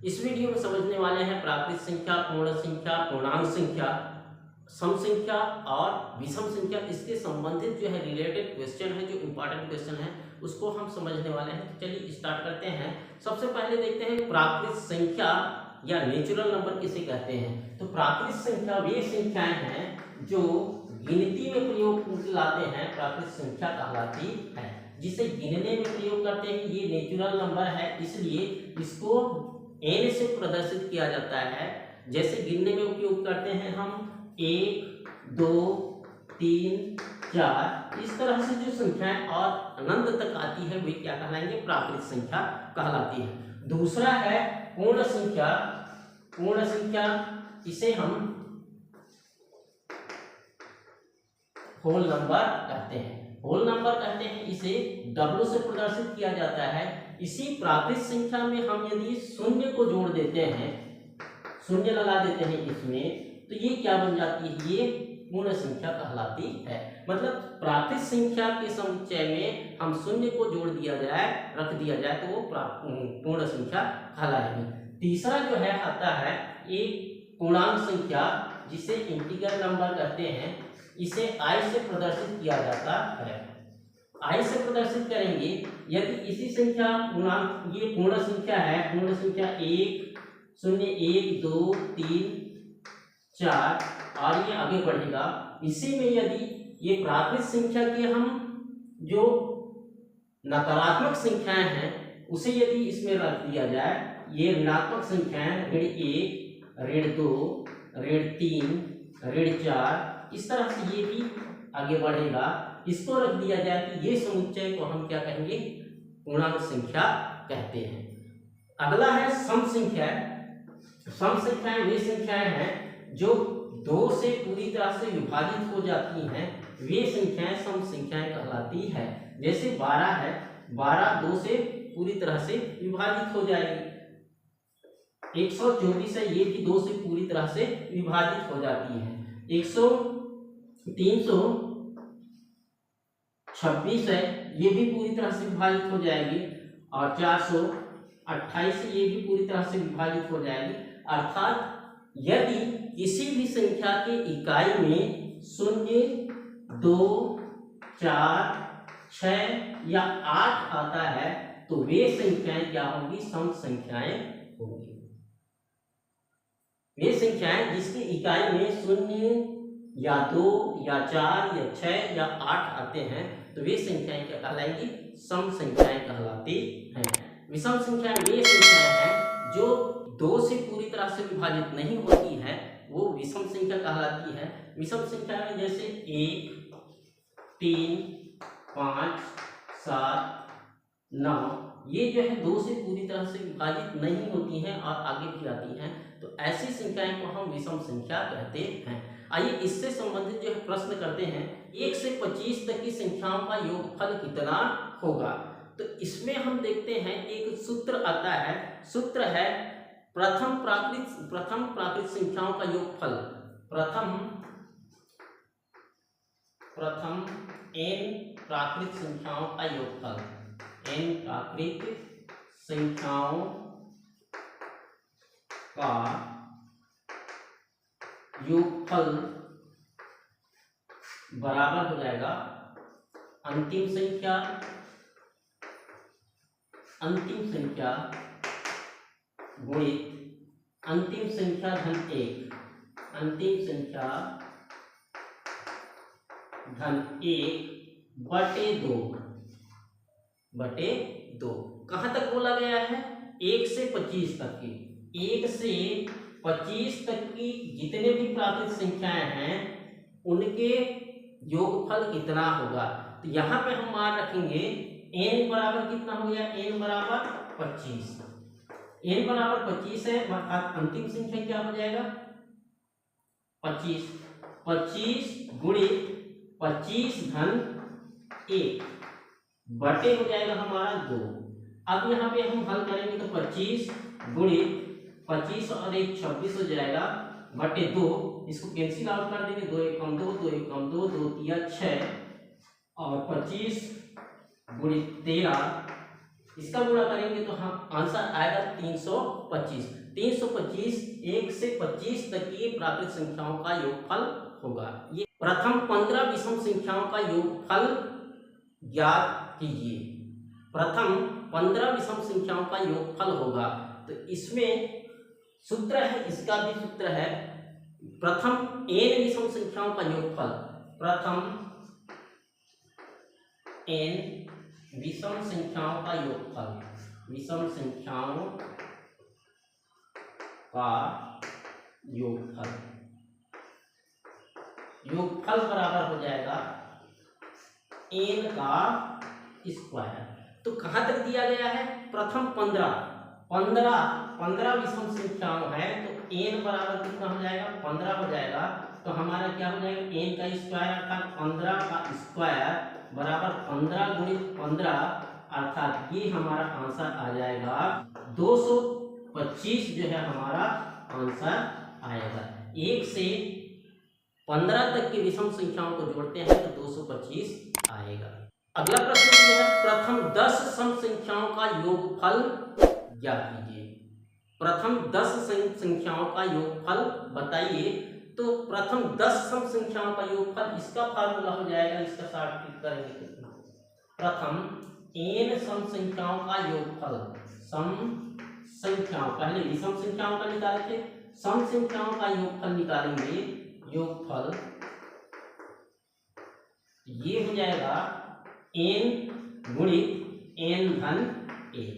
इस वीडियो में समझने वाले हैं प्राकृत संख्या, पूर्ण संख्या, पूर्णांक संख्या, सम संख्या और विषम संख्या। इसके संबंधित जो है रिलेटेड क्वेश्चन है, जो इंपॉर्टेंट क्वेश्चन है उसको हम समझने वाले हैं। तो चलिए स्टार्ट करते हैं। सबसे पहले देखते हैं प्राकृत संख्या या नेचुरल नंबर किसे कहते हैं। तो प्राकृत संख्या वे संख्याएं हैं जो गिनती में प्रयोग लाते हैं, प्राकृत संख्या कहलाती है। जिसे गिनने में प्रयोग करते हैं ये नेचुरल नंबर है, इसलिए इसको n से प्रदर्शित किया जाता है। जैसे गिनने में उपयोग करते हैं हम 1, 2, 3, 4, इस तरह से जो संख्याएं और अनंत तक आती है वे क्या कहलाएंगे, प्राकृत संख्या कहलाती है। दूसरा है पूर्ण संख्या। पूर्ण संख्या इसे हम होल नंबर कहते हैं। होल नंबर कहते हैं, इसे W से प्रदर्शित किया जाता है। इसी प्राकृत संख्या में हम यदि शून्य को जोड़ देते हैं, शून्य लगा देते हैं इसमें, तो ये क्या बन जाती है, ये पूर्ण संख्या कहलाती है। मतलब प्राकृत संख्या के समुच्चय में हम शून्य को जोड़ दिया जाए, रख दिया जाए, तो वो पूर्ण संख्या कहलाएगी। तीसरा जो है आता है एक पूर्णांक संख्या, जिसे इंटीजर नंबर कहते हैं। इसे I से प्रदर्शित किया जाता है। I से प्रदर्शित करेंगे यदि इसी संख्या पूर्णांक, ये पूर्ण संख्या है, पूर्ण संख्या 1, 0, 1, 2, 3, 4 और ये आगे बढ़ेगा। इसी में यदि ये प्राकृत संख्या के हम जो नकारात्मक संख्याएं हैं उसे यदि इसमें रख दिया जाए, ये ऋणात्मक संख्याएं ऋण 1, ऋण 2, ऋण 3, ऋण 4, इस तरह से ये भी आगे बढ़ेगा। इसको रख दिया जाए तो ये समुच्चय को हम क्या कहेंगे, पूर्णांक संख्या कहते हैं। अगला है सम संख्या। सम संख्याएं वे संख्याएं हैं जो 2 से पूरी तरह से विभाजित हो जाती हैं, वे संख्याएं सम संख्याएं कहलाती है। जैसे 12 है, 12 2 से पूरी तरह से विभाजित हो जाएगी। 124 है, ये भी 2 से पूरी तरह से विभाजित हो जाती है। 326 है, ये भी पूरी तरह से विभाजित हो जाएगी। और 428 है, ये भी पूरी तरह से विभाजित हो जाएगी। अर्थात यदि किसी भी संख्या के इकाई में 0, 2, 4, 6 या 8 आता है तो वे संख्याएं क्या होंगी, सम संख्याएं होंगी। वे संख्याएं जिसकी इकाई में 0 या 2 या 4 या 6 या 8 आते हैं तो वे संख्याएं क्या कहलाएंगी, सम संख्याएं कहलाती हैं। विषम संख्याएं वे संख्याएं हैं जो 2 से पूरी तरह से विभाजित नहीं होती है, वो विषम संख्या कहलाती है। विषम संख्या में जैसे 1, 3, 5, 7, 9, ये जो है 2 से पूरी तरह से विभाजित नहीं होती हैं और आगे भी आती हैं, तो ऐसी संख्याएं को हम विषम संख्या कहते हैं। आइए इससे संबंधित जो है प्रश्न करते हैं। 1 से 25 तक की संख्याओं का योगफल कितना होगा। तो इसमें हम देखते हैं एक सूत्र आता है। सूत्र है प्रथम प्राकृत संख्याओं का योगफल। प्रथम n प्राकृत संख्याओं का योगफल, n प्राकृत संख्याओं का योगफल बराबर हो जाएगा अंतिम संख्या गुणित अंतिम संख्या धन 1, अंतिम संख्या धन 1 बटे 2। कहां तक बोला गया है, 1 से 25 तक की। 1 से 25 तक की जितने भी प्राकृत संख्याएं हैं उनके योगफल कितना होगा। तो यहाँ पे हम मान रखेंगे n बराबर कितना हो गया, n बराबर 25। n बराबर 25 है, अर्थात अंतिम संख्या क्या हो जाएगा, 25। 25 गुणित 25 धन 1 बटे हो जाएगा हमारा 2। अब यहाँ पे हम हल करेंगे तो 25 गुणित 25 और 1 26 हो जाएगा बटे 2। इसको कैंसिल आउट कर देंगे, 2 1 कम 2, 2 1 कम 2, 2 3 6 और 25 गुणित 13 इसका गुणा करेंगे तो हम आंसर आएगा 325। 325 1 से 25 तक की प्राकृत संख्याओं का योगफल होगा। ये प्रथम 15 विषम संख्याओं का योगफल ज्ञात कीजिए। प्रथम 15 विषम संख्याओं का योगफल होगा, तो इसमें सूत्र है, इसका भी सूत्र है प्रथम n विषम संख्याओं का योगफल। प्रथम n विषम संख्याओं का योगफल, विषम संख्याओं का योगफल, योगफल बराबर हो जाएगा n का स्क्वायर। तो कहां तक दिया गया है? प्रथम 15 विषम संख्याओं है, तो n बराबर कितना हो जाएगा? 15 हो जाएगा। तो हमारा क्या हो जाएगा? n का स्क्वायर अर्थात 15 का स्क्वायर बराबर 15 गुणित 15, अर्थात ये हमारा आंसर आ जाएगा 225 जो है हमारा आंसर आएगा। 1 से 15 तक की विषम संख्याओं को जोड़ते हैं तो 225 आएगा। अगला प्रश्न जो है प्रथम 10 सम संख्याओं का योगफल ज्ञात कीजिए। प्रथम 10 संख्याओं का योगफल बताइए। तो प्रथम 10 सम संख्याओं का योगफल, इसका फार्मूला हो जाएगा, इसका शॉर्टकट करेंगे कितना? प्रथम n सम संख्याओं का योगफल, सम संख्याओं, पहले विषम संख्याओं का निकाले थे, सम संख्याओं का योगफल निकालेंगे। योगफल ये हो जाएगा n गुणित n धन 1,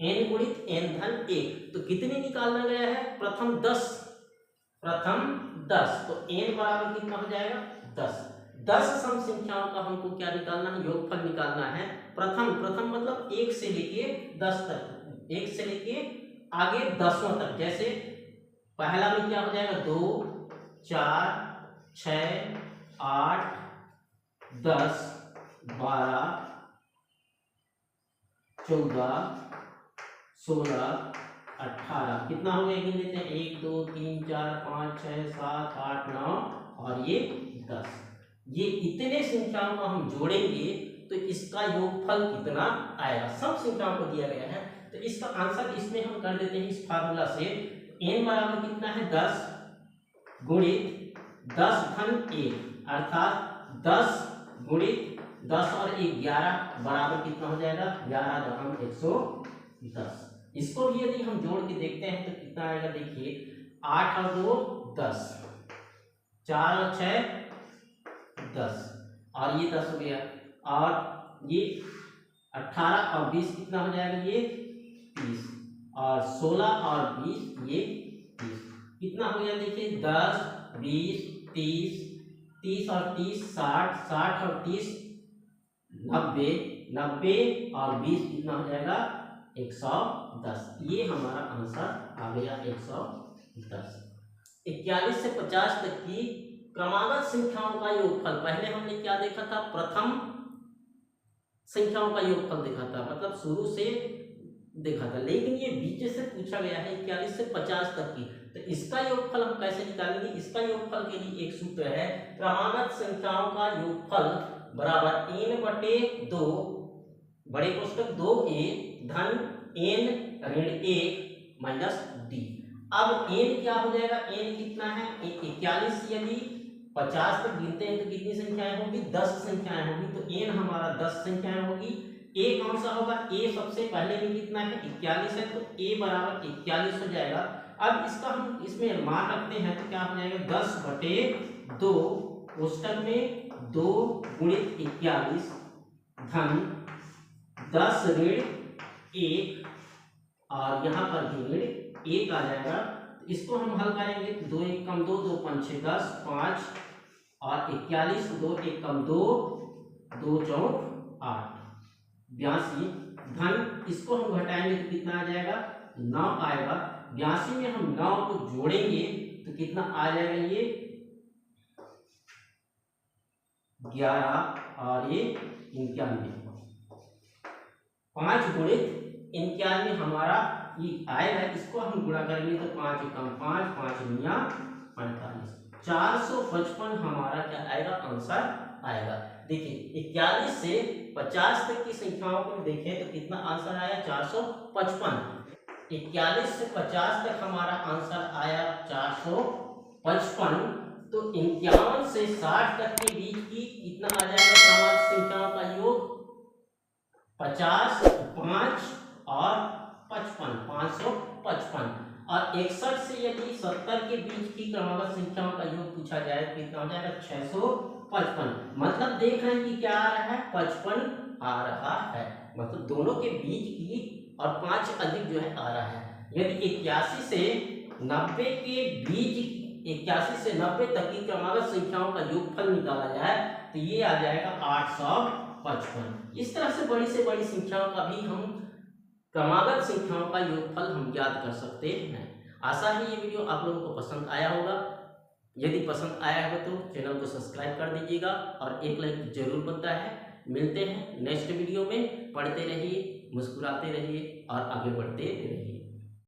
n गुणित n धन 1। तो कितने निकालना गया है? प्रथम 10, तो n बराबर कितना हो जाएगा? 10। 10 सम संख्याओं का हमको क्या निकालना है? योगफल निकालना है। प्रथम मतलब 1 से लेके 10 तक, 1 से लेके आगे 10वां तक। जैसे पहला में क्या हो जाएगा? 2 4 6 8 10 12 14 16 18, कितना हो गया? गिन लेते हैं, 1 2 3 4 5 6 7 8 9 और ये 10। ये इतने संख्याओं को हम जोड़ेंगे तो इसका योगफल कितना आएगा? सब संख्याओं को दिया गया है, तो इसका आंसर इसमें हम कर देते हैं इस फार्मूला से। n बराबर कितना है? 10 गुणित 10 धन 1, अर्थात 10 गुणित 10 और 1 11 बराबर कितना हो जाएगा? 11 दशमलव 110। इसको भी यदि हम जोड़ के देखते हैं तो कितना आएगा? देखिए 8 और 2 10, 4 और 6 10 और ये 10 हो गया, और ये 18 और 20 कितना हो जाएगा? ये 30, और 16 और 20 ये 30, कितना हो गया? देखिए 10 20 30, 30 और 30 60, 60 और 30 90, 90 और 20 कितना हो जाएगा? 110। ये हमारा आंसर आ गया 110। 41 से 50 तक की क्रमागत संख्याओं का योगफल। पहले हमने क्या देखा था? प्रथम संख्याओं का योगफल देखा था, मतलब शुरू से देखा था, लेकिन ये बीच से पूछा गया है 41 से 50 तक की। तो इसका योगफल हम कैसे निकालेंगे? इसका योगफल के लिए एक सूत्र है, क्रमागत संख्याओं का योगफल बराबर n बटे 2 बड़े कोष्टक 2a धन n ऋण 1 माइनस d। अब n क्या हो जाएगा? n कितना है? 41 यदि 50 तक गिनते हैं तो कितनी संख्याएं होगी? 10 संख्याएं होगी। तो n हमारा 10 संख्याएं होगी। a कौन सा होगा? a सबसे पहले में कितना है? 41 है, तो a बराबर 41 हो जाएगा। अब इसका हम इसमें मान रखते हैं तो क्या हो जाएगा? 10 बटे 2 कोष्टक में 2 गुणित 41 धन 10 ऋण 1 और यहाँ पर भी ऋण 1 आ जाएगा। इसको हम हल करेंगे, 2 1 कम 2 2 5 6 10 5 और 41 2 1 कम 2 2 4 8 82 धन इसको हम घटाएंगे तो कितना आ जाएगा? 9 आएगा। 82 में हम 9 को जोड़ेंगे तो कितना आ जाएगा? ये 11 और ये 91, 5 गुणित 91 हमारा ये आएगा। इसको हम गुणा करेंगे तो 5 कम 5 5 गुणिया 45, 455 हमारा क्या आएगा? आंसर आएगा। देखिए 41 से 50 तक की संख्याओं को देखें तो कितना आंसर आया 455। 41 से 50 तक हमारा आंसर आया 455। तो 51 से 60 तक के बीच की कितना आ जाएगा क्रमांक संख्याओं का योग 50, 5 और 55, 555। और 61 से यदि 70 के बीच की क्रमागत संख्याओं का योग पूछा जाए तो कितना हो जाएगा 655। मतलब देख रहे हैं कि क्या आ रहा है 55 आ रहा है, मतलब दोनों के बीच की और 5 अधिक जो है आ रहा है। यदि 81 से 90 के बीच 81 से 90 तक की क्रमागत संख्याओं का योगफल निकाला जाए तो ये आ जाएगा 855। इस तरह से बड़ी संख्याओं का भी हम क्रमागत संख्याओं का योगफल हम ज्ञात कर सकते हैं। आशा है ये वीडियो आप लोगों को पसंद आया होगा। यदि पसंद आया है तो चैनल को सब्सक्राइब कर दीजिएगा और एक लाइक जरूर बनता है। मिलते हैं नेक्स्ट वीडियो में। पढ़ते रहिए, मुस्कुराते रहिए और आगे बढ़ते रहिए।